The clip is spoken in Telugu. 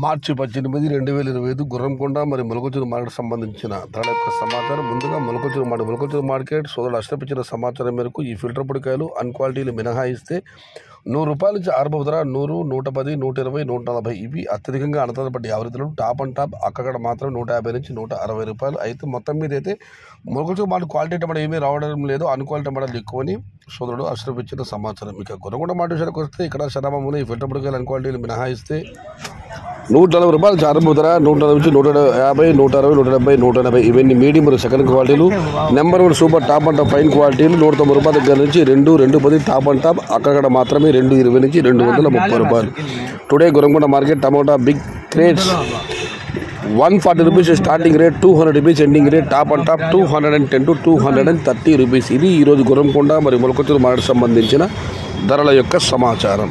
మార్చి 18, 2025 గుర్రంకొండ మరియు మొలకొచ్చురు మార్కెట్ సంబంధించిన ధరల యొక్క సమాచారం. ముందుగా మొలకొచ్చురు మార్కెట్ సోదరుడు అష్టపించిన సమాచారం మేరకు ఈ ఫిల్టర్ పొడికాయలు అన్క్వాలిటీలు మినహాయిస్తే ₹100 నుంచి ఆరంభ ధర 100, 110, 120, 140 ఇవి అత్యధికంగా అనంతరపడి యావరేజ్లు. టాప్ అండ్ టాప్ అక్కడ మాత్రం ₹150 నుంచి ₹160. అయితే మొత్తం మీద అయితే మొలకొచ్చురు మార్కెట్ క్వాలిటీ టమాటా ఏమీ రావడం లేదు, అన్క్వాలిటీ టమాటాలు ఎక్కువని సోదరుడు అష్టపించిన సమాచారం. ఇక గుర్రంకొండ మార్కెట్ విషయానికి వస్తే ఇక్కడ శరాబములు ఈ ఫిల్టర్ పొడికాయలు అన్క్వాలిటీలు మినహాయిస్తే ₹140 నుంచి ఆరంభ ధర 140 నుంచి 150, 160, 170, 180 ఇవన్నీ మీడియం మరియు సెకండ్ క్వాలిటీలు. Number 1 super top and top fine క్వాలిటీలు ₹190 దగ్గర నుంచి 210 టాప్ అండ్ టాప్ అక్కడ మాత్రమే ₹220 నుంచి ₹230. Today Gurramkonda market tomato big crates ₹140 starting rate, ₹200 ending rate, top and top ₹210 to ₹230. ఇది ఈరోజు గుర్రంకొండ మరియు మొలకొచ్చురు మార్కెట్ సంబంధించిన ధరల యొక్క సమాచారం.